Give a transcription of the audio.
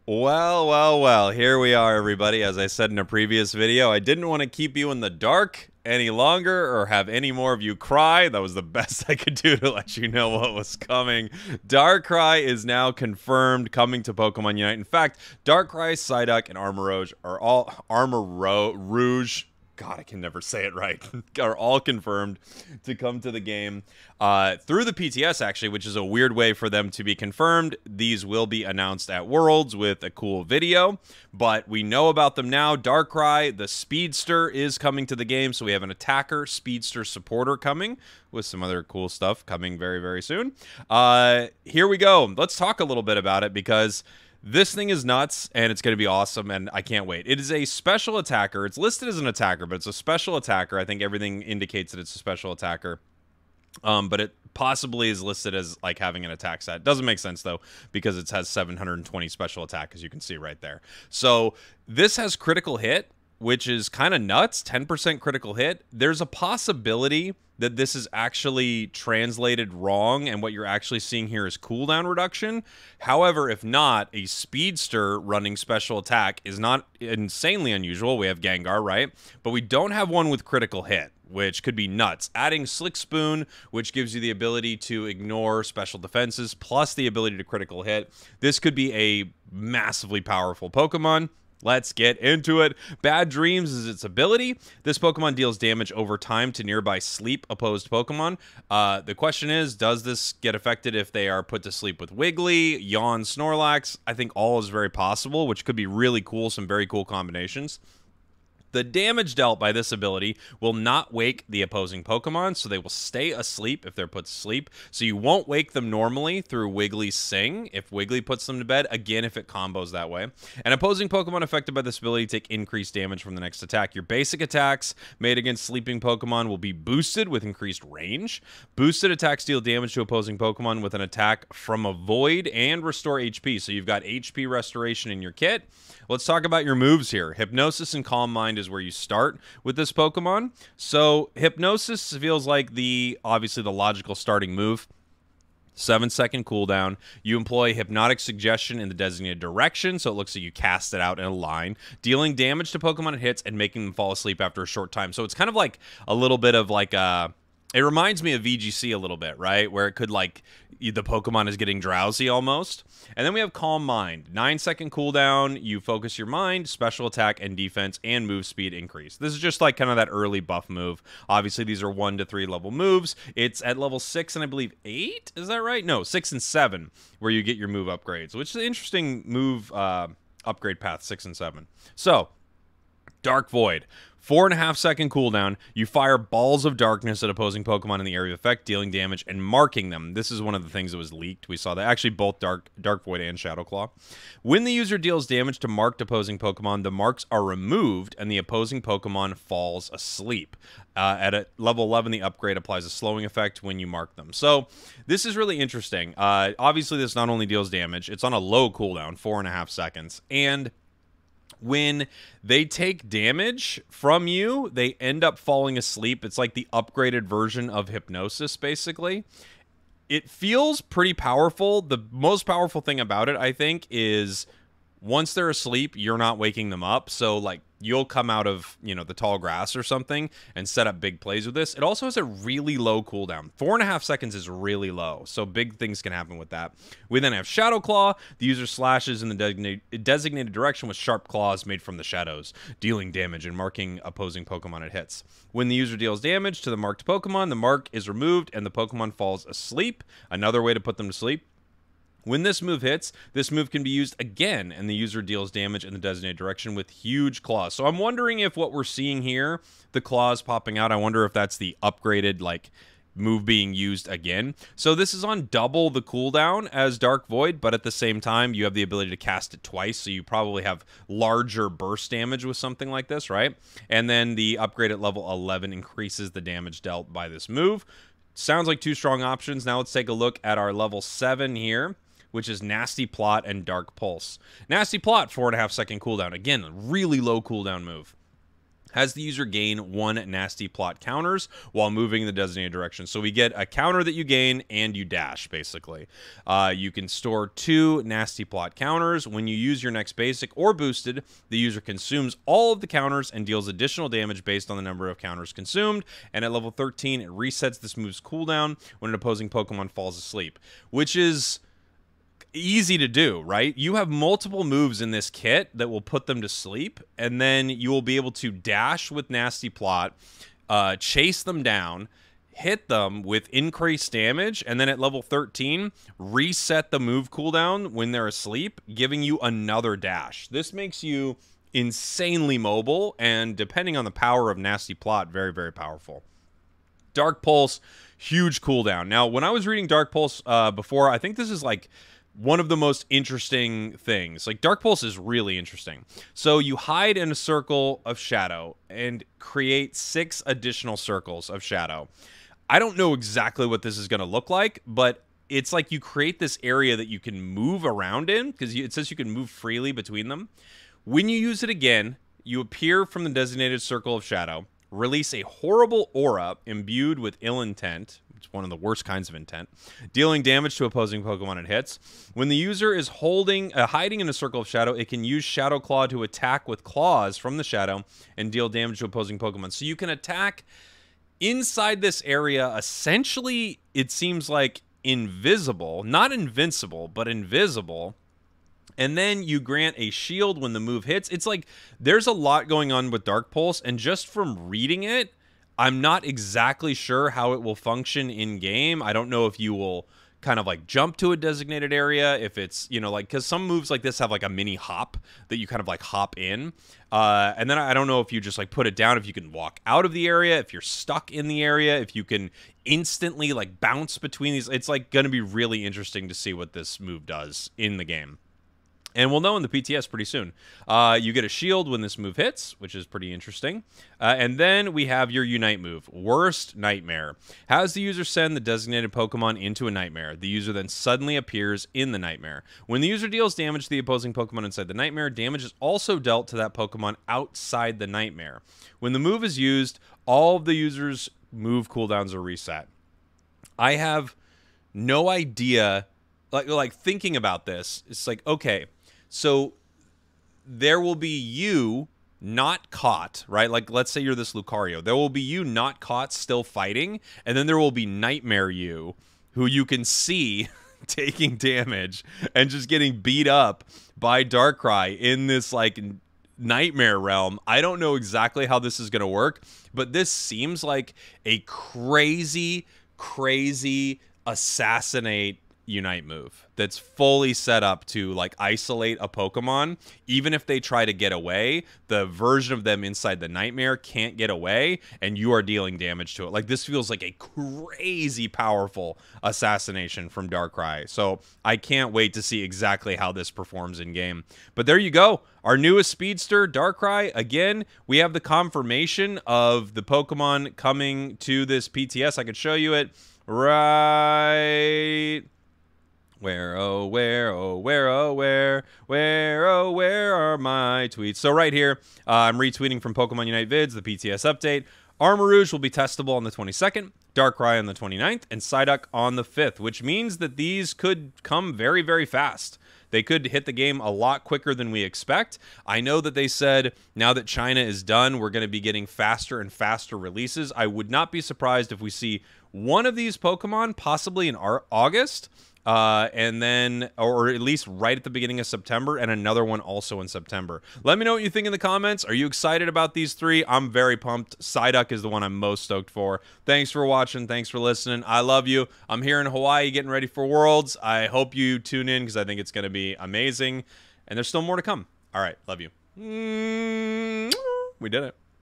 Well, here we are, everybody. As I said in a previous video, I didn't want to keep you in the dark any longer or have any more of you cry. That was the best I could do to let you know what was coming. Darkrai is now confirmed coming to Pokemon Unite. In fact, Darkrai, Psyduck, and Rouge. God, I can never say it right. Are all confirmed to come to the game through the PTS, actually, which is a weird way for them to be confirmed. These will be announced at Worlds with a cool video, but we know about them now. Darkrai, the Speedster, is coming to the game, so we have an attacker, Speedster supporter coming with some other cool stuff coming very, very soon. Here we go. Let's talk a little bit about it because this thing is nuts, and it's going to be awesome, and I can't wait. It is a special attacker. It's listed as an attacker, but it's a special attacker. I think everything indicates that it's a special attacker. But it possibly is listed as, like, having an attack stat. Doesn't make sense, though, because it has 720 special attack, as you can see right there. So this has critical hit, which is kind of nuts, 10% critical hit. There's a possibility that this is actually translated wrong, and what you're actually seeing here is cooldown reduction. However, if not, a Speedster running special attack is not insanely unusual. We have Gengar, right? But we don't have one with critical hit, which could be nuts. Adding Slick Spoon, which gives you the ability to ignore special defenses, plus the ability to critical hit. This could be a massively powerful Pokemon. Let's get into it. Bad Dreams is its ability. This Pokemon deals damage over time to nearby sleep-opposed Pokemon. The question is, does this get affected if they are put to sleep with Wiggly, Yawn, Snorlax? I think all is very possible, which could be really cool, some very cool combinations. The damage dealt by this ability will not wake the opposing Pokemon, so they will stay asleep if they're put to sleep. So you won't wake them normally through Wiggly's Sing if Wiggly puts them to bed, again, if it combos that way. And opposing Pokemon affected by this ability take increased damage from the next attack. Your basic attacks made against sleeping Pokemon will be boosted with increased range. Boosted attacks deal damage to opposing Pokemon with an attack from a Void and restore HP. So you've got HP restoration in your kit. Let's talk about your moves here. Hypnosis and Calm Mind is where you start with this Pokemon. So Hypnosis feels like obviously the logical starting move. 7-second cooldown. You employ Hypnotic Suggestion in the designated direction, so it looks like you cast it out in a line, dealing damage to Pokemon it hits and making them fall asleep after a short time. So it's kind of like a little bit of like it reminds me of VGC a little bit, right? Where it could, like, the Pokemon is getting drowsy almost. And then we have Calm Mind. 9-second cooldown. You focus your mind, special attack and defense, and move speed increase. This is just like kind of that early buff move. Obviously, these are 1 to 3 level moves. It's at level 6 and I believe 8? Is that right? No, 6 and 7 where you get your move upgrades, which is an interesting move upgrade path, 6 and 7. So, Dark Void. 4.5-second cooldown. You fire balls of darkness at opposing Pokemon in the area of effect, dealing damage and marking them. This is one of the things that was leaked. We saw that. Actually, both Dark Void and Shadow Claw. When the user deals damage to marked opposing Pokemon, the marks are removed and the opposing Pokemon falls asleep. At level 11, the upgrade applies a slowing effect when you mark them. So this is really interesting. Obviously, this not only deals damage, it's on a low cooldown, 4.5 seconds, and when they take damage from you, they end up falling asleep. It's like the upgraded version of Hypnosis, basically. It feels pretty powerful. The most powerful thing about it, I think, is once they're asleep, you're not waking them up. So, like, you'll come out of, you know, the tall grass or something and set up big plays with this. It also has a really low cooldown. 4.5 seconds is really low, so big things can happen with that. We then have Shadow Claw. The user slashes in the designated direction with sharp claws made from the shadows, dealing damage and marking opposing Pokemon it hits. When the user deals damage to the marked Pokemon, the mark is removed and the Pokemon falls asleep. Another way to put them to sleep. When this move hits, this move can be used again, and the user deals damage in the designated direction with huge claws. So I'm wondering if what we're seeing here, the claws popping out, I wonder if that's the upgraded, like, move being used again. So this is on double the cooldown as Dark Void, but at the same time, you have the ability to cast it twice, so you probably have larger burst damage with something like this, right? And then the upgrade at level 11 increases the damage dealt by this move. Sounds like two strong options. Now let's take a look at our level 7 here, which is Nasty Plot and Dark Pulse. Nasty Plot, 4.5-second cooldown. Again, a really low cooldown move. has the user gain 1 nasty plot counters while moving in the designated direction. So we get a counter that you gain and you dash, basically. You can store 2 nasty plot counters. When you use your next basic or boosted, the user consumes all of the counters and deals additional damage based on the number of counters consumed. And at level 13, it resets this move's cooldown when an opposing Pokemon falls asleep, which is easy to do, right? You have multiple moves in this kit that will put them to sleep, and then you will be able to dash with Nasty Plot, chase them down, hit them with increased damage, and then at level 13, reset the move cooldown when they're asleep, giving you another dash. This makes you insanely mobile, and depending on the power of Nasty Plot, very, very powerful. Dark Pulse, huge cooldown. Now, when I was reading Dark Pulse before, I think this is like one of the most interesting things. Like, Dark Pulse is really interesting. So you hide in a circle of shadow and create 6 additional circles of shadow. I don't know exactly what this is going to look like, but it's like you create this area that you can move around in, because it says you can move freely between them. When you use it again, you appear from the designated circle of shadow, release a horrible aura imbued with ill intent. It's one of the worst kinds of intent, dealing damage to opposing Pokemon it hits. When the user is hiding in a circle of shadow, it can use Shadow Claw to attack with claws from the shadow and deal damage to opposing Pokemon. So you can attack inside this area, essentially, it seems like invisible, not invincible, but invisible. And then you grant a shield when the move hits. It's like there's a lot going on with Dark Pulse, and just from reading it, I'm not exactly sure how it will function in game. I don't know if you will kind of like jump to a designated area, if it's, you know, like, because some moves like this have like a mini hop that you kind of like hop in. And then I don't know if you just like put it down, if you can walk out of the area, if you're stuck in the area, if you can instantly like bounce between these. It's like going to be really interesting to see what this move does in the game. And we'll know in the PTS pretty soon. You get a shield when this move hits, which is pretty interesting. And then we have your Unite move. Worst Nightmare. Has the user send the designated Pokemon into a nightmare. The user then suddenly appears in the nightmare. When the user deals damage to the opposing Pokemon inside the nightmare, damage is also dealt to that Pokemon outside the nightmare. When the move is used, all of the user's move cooldowns are reset. I have no idea. Like thinking about this, it's like, okay, so there will be you not caught, right? Like, let's say you're this Lucario. There will be you not caught still fighting, and then there will be Nightmare you, who you can see taking damage and just getting beat up by Darkrai in this, like, nightmare realm. I don't know exactly how this is going to work, but this seems like a crazy, crazy assassinate Unite move that's fully set up to like isolate a Pokemon. Even if they try to get away, the version of them inside the nightmare can't get away, and you are dealing damage to it. Like, this feels like a crazy powerful assassination from Darkrai. So I can't wait to see exactly how this performs in game. But there you go. Our newest speedster, Darkrai. Again, we have the confirmation of the Pokemon coming to this PTS. I could show you it right. Where, oh, where, oh, where, oh, where, oh, where are my tweets? So right here, I'm retweeting from Pokemon Unite Vids, the PTS update. Armarouge will be testable on the 22nd, Darkrai on the 29th, and Psyduck on the 5th, which means that these could come very, very fast. They could hit the game a lot quicker than we expect. I know that they said now that China is done, we're going to be getting faster and faster releases. I would not be surprised if we see one of these Pokemon possibly in August, and then, or at least right at the beginning of September, and another one also in September. Let me know what you think in the comments. Are you excited about these 3? I'm very pumped. Psyduck is the one I'm most stoked for. Thanks for watching. Thanks for listening. I love you. I'm here in Hawaii getting ready for Worlds. I hope you tune in because I think it's going to be amazing. And there's still more to come. All right. Love you. We did it.